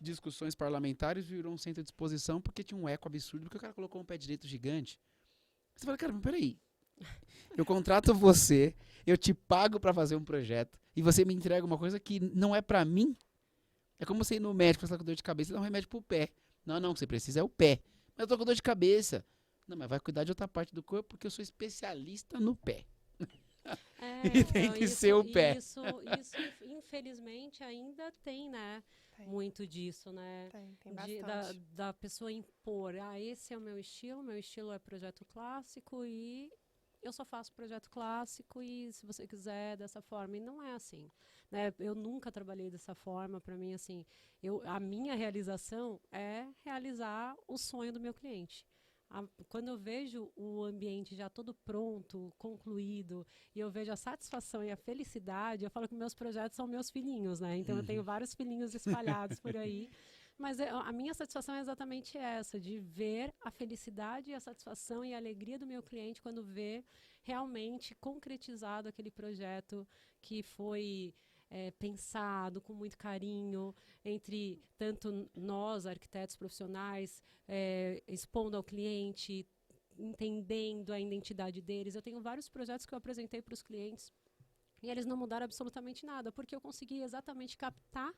discussões parlamentares virou um centro de exposição porque tinha um eco absurdo, porque o cara colocou um pé direito gigante. Você fala, cara, mas peraí, eu contrato você, eu te pago para fazer um projeto, e você me entrega uma coisa que não é para mim? É como você ir no médico, você tá com dor de cabeça e dá um remédio pro pé. Não, o que você precisa é o pé. Mas eu tô com dor de cabeça. Não, mas vai cuidar de outra parte do corpo porque eu sou especialista no pé. E tem que ser o pé. Isso, infelizmente, ainda tem, né? Tem, Muito disso, né? tem Da, bastante. da pessoa impor, esse é o meu estilo é projeto clássico e eu só faço projeto clássico e se você quiser dessa forma. E não é assim, né? Eu nunca trabalhei dessa forma. Para mim, assim, a minha realização é realizar o sonho do meu cliente. Quando eu vejo o ambiente já todo pronto, concluído, e eu vejo a satisfação e a felicidade, eu falo que meus projetos são meus filhinhos, né? Então eu tenho vários filhinhos espalhados por aí. Mas a minha satisfação é exatamente essa, de ver a felicidade, a satisfação e a alegria do meu cliente quando vê realmente concretizado aquele projeto que foi pensado com muito carinho, entre tanto nós, arquitetos profissionais, expondo ao cliente, entendendo a identidade deles. Eu tenho vários projetos que eu apresentei para os clientes e eles não mudaram absolutamente nada, porque eu consegui exatamente captar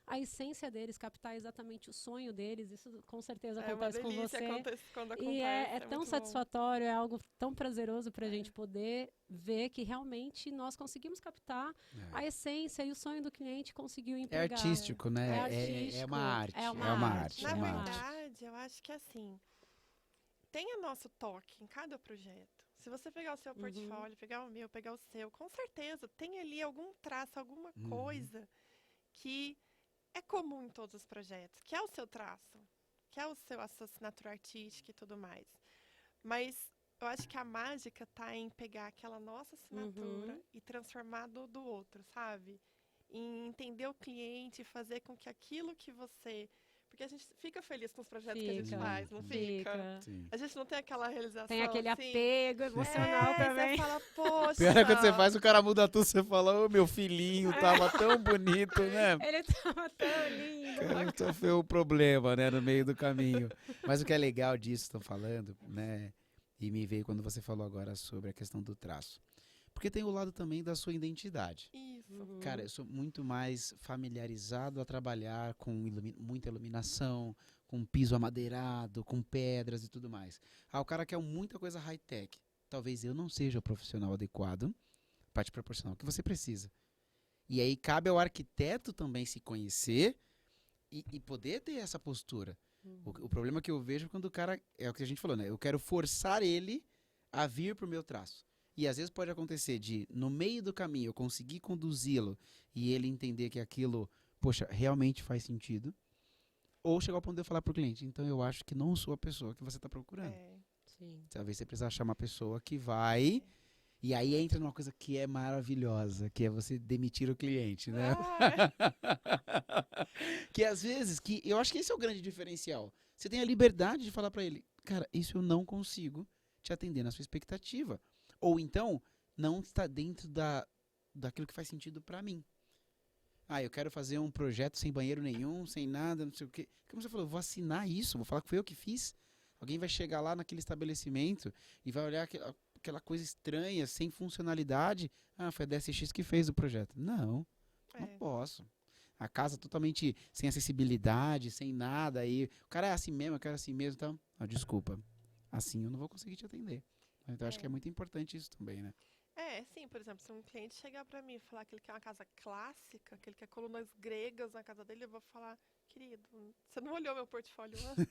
a essência deles, captar exatamente o sonho deles. Isso com certeza acontece com você. Quando acontece, E é tão muito satisfatório, é algo tão prazeroso para a gente poder ver que realmente nós conseguimos captar a essência e o sonho do cliente conseguiu É entregar. artístico, né? É É artístico. uma arte. É uma É uma arte. arte. Na É uma arte. verdade, eu acho que assim, tenha nosso toque em cada projeto. Se você pegar o seu portfólio, pegar o meu, pegar o seu, com certeza tem ali algum traço, alguma coisa que é comum em todos os projetos, que é o seu traço, que é a sua assinatura artística e tudo mais. Mas eu acho que a mágica tá em pegar aquela nossa assinatura e transformar do outro, sabe? Em entender o cliente, fazer com que aquilo que você... Porque a gente fica feliz com os projetos que a gente faz, não fica? Sim. A gente não tem aquela realização, Tem aquele assim? apego emocional também. Você fala, poxa... Pior é quando você faz, o cara muda tudo, você fala, ô meu filhinho, tava tão bonito, né? Ele tava tão lindo. Cara, sofreu o problema, né, no meio do caminho. Mas o que é legal disso, estão falando, né, e me veio quando você falou agora sobre a questão do traço. Porque tem o lado também da sua identidade. Isso. Cara, eu sou muito mais familiarizado a trabalhar com muita iluminação, com piso amadeirado, com pedras e tudo mais. O cara quer muita coisa high-tech. Talvez eu não seja o profissional adequado para te proporcionar o que você precisa. E aí cabe ao arquiteto também se conhecer e poder ter essa postura. O problema que eu vejo é quando o cara, é o que a gente falou, né? Eu quero forçar ele a vir pro meu traço. E às vezes pode acontecer de, no meio do caminho, eu conseguir conduzi-lo e ele entender que aquilo, poxa, realmente faz sentido. Ou chegar ao ponto de eu falar pro cliente, então eu acho que não sou a pessoa que você está procurando. Sim. Talvez você precisa achar uma pessoa que vai... E aí entra numa coisa que é maravilhosa, que é você demitir o cliente, né? Que às vezes, eu acho que esse é o grande diferencial. Você tem a liberdade de falar pra ele, cara, isso eu não consigo te atender na sua expectativa. Ou então, não está dentro daquilo que faz sentido pra mim. Eu quero fazer um projeto sem banheiro nenhum, sem nada, não sei o quê. Como você falou, eu vou assinar isso, vou falar que foi eu que fiz. Alguém vai chegar lá naquele estabelecimento e vai olhar aquela coisa estranha, sem funcionalidade. Foi a DSX que fez o projeto. Não posso. A casa totalmente sem acessibilidade, sem nada. Aí o cara é assim mesmo, eu quero assim mesmo. Então, desculpa. Assim eu não vou conseguir te atender. Então, acho que é muito importante isso também, né? Sim, por exemplo, se um cliente chegar para mim e falar que ele quer uma casa clássica, que ele quer colunas gregas na casa dele, eu vou falar, querido, você não olhou meu portfólio antes?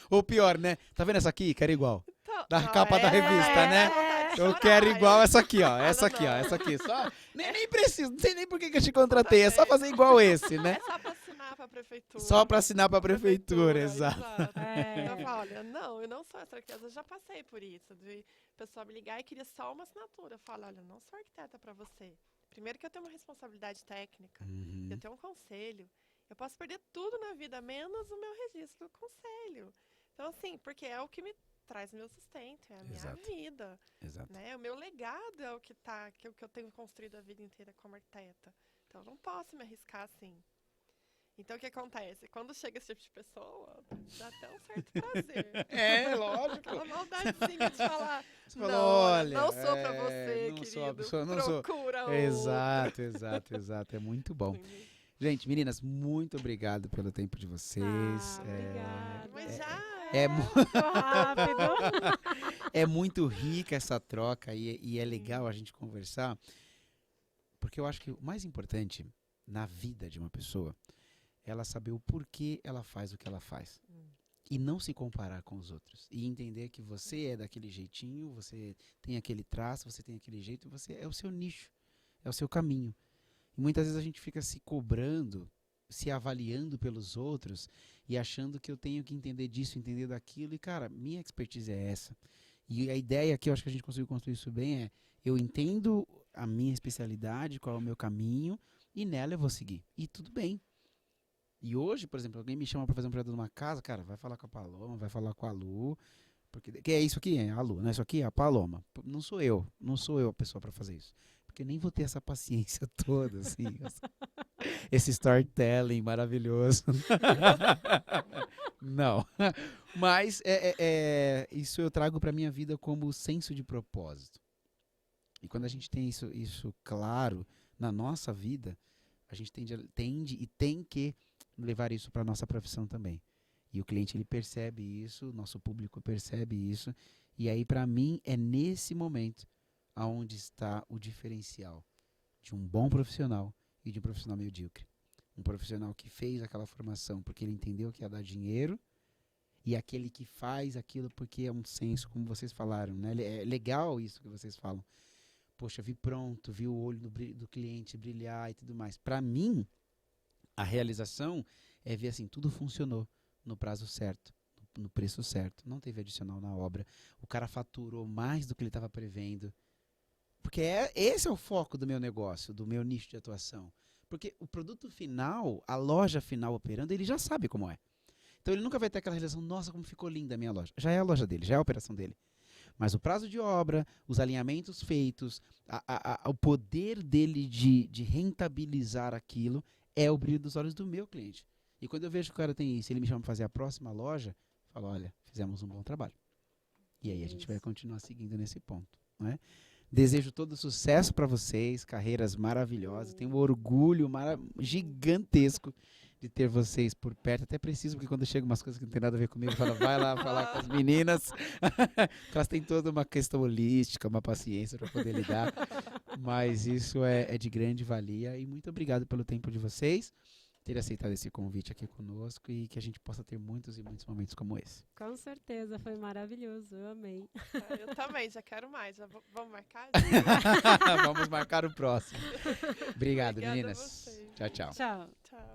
Ou pior, né? Tá vendo essa aqui? Quero igual. Então, Da não, capa da revista, né? vontade de Eu chorar, quero igual essa aqui, ó. falo, Essa aqui, ó. não. Essa aqui. Só, nem preciso, não sei nem por que eu te contratei. É só fazer igual esse, né? É só para assinar para a prefeitura. Só pra assinar pra prefeitura, exato. Eu falo, olha, não, eu não sou essa arquiteta, eu já passei por isso, de pessoa me ligar e queria só uma assinatura. Eu falo, olha, eu não sou arquiteta para você. Primeiro que eu tenho uma responsabilidade técnica, Uhum. eu tenho um conselho. Eu posso perder tudo na vida, menos o meu registro do conselho. Então, assim, porque é o que me traz meu sustento, é a minha Exato. vida. Exato. Né? O meu legado é o que eu tenho construído a vida inteira como arquiteta. Então, eu não posso me arriscar assim. Então, o que acontece? Quando chega esse tipo de pessoa, dá até um certo prazer. É, lógico. Aquela maldadezinha de falar, Você falou, não, olha, não sou pra você, não querido. sou a pessoa, não sou. Procura outro. Exato. É muito bom. Gente, meninas, muito obrigado pelo tempo de vocês. Obrigada. Mas já É mu- Rápido. É muito rica essa troca e é legal a gente conversar, porque eu acho que o mais importante na vida de uma pessoa é ela saber o porquê ela faz o que ela faz. E não se comparar com os outros. E entender que você é daquele jeitinho, você tem aquele traço, você tem aquele jeito, você é o seu nicho, é o seu caminho. E muitas vezes a gente fica se cobrando, se avaliando pelos outros e achando que eu tenho que entender disso, entender daquilo. E, cara, minha expertise é essa. E a ideia que eu acho que a gente conseguiu construir isso bem é: eu entendo a minha especialidade, qual é o meu caminho, e nela eu vou seguir. E tudo bem. E hoje, por exemplo, alguém me chama para fazer um projeto numa casa, cara, vai falar com a Paloma, vai falar com a Lu, porque que é isso aqui, é a Lu, não é isso aqui, é a Paloma. Não sou eu a pessoa para fazer isso. Porque nem vou ter essa paciência toda, assim, esse storytelling maravilhoso. Não. Mas isso eu trago para minha vida como senso de propósito. E quando a gente tem isso claro na nossa vida, a gente tende e tem que levar isso para a nossa profissão também. E o cliente, ele percebe isso, o nosso público percebe isso. E aí, para mim, é nesse momento aonde está o diferencial de um bom profissional e de um profissional medíocre. Um profissional que fez aquela formação porque ele entendeu que ia dar dinheiro, e aquele que faz aquilo porque é um senso, como vocês falaram, né? É legal isso que vocês falam. Poxa, vi pronto, vi o olho do cliente brilhar e tudo mais. Para mim, a realização é ver assim, tudo funcionou no prazo certo, no preço certo. Não teve adicional na obra. O cara faturou mais do que ele estava prevendo. Porque esse é o foco do meu negócio, do meu nicho de atuação. Porque o produto final, a loja final operando, ele já sabe como é. Então ele nunca vai ter aquela realização, nossa, como ficou linda a minha loja. Já é a loja dele, já é a operação dele. Mas o prazo de obra, os alinhamentos feitos, o poder dele de rentabilizar aquilo é o brilho dos olhos do meu cliente. E quando eu vejo que o cara tem isso, ele me chama para fazer a próxima loja, eu falo, olha, fizemos um bom trabalho. E aí a gente vai continuar seguindo nesse ponto, não é? Desejo todo sucesso para vocês, carreiras maravilhosas. Tenho um orgulho gigantesco de ter vocês por perto. Até preciso, porque quando chegam umas coisas que não tem nada a ver comigo, eu falo, vai lá falar com as meninas. Elas têm toda uma questão holística, uma paciência para poder lidar. Mas isso é de grande valia. E muito obrigado pelo tempo de vocês, ter aceitado esse convite aqui conosco e que a gente possa ter muitos e muitos momentos como esse. Com certeza, foi maravilhoso, eu amei. Eu também, já quero mais. Vamos marcar? Vamos marcar o próximo. Obrigado, Obrigada a meninas. vocês. Tchau, tchau. Tchau. Tchau.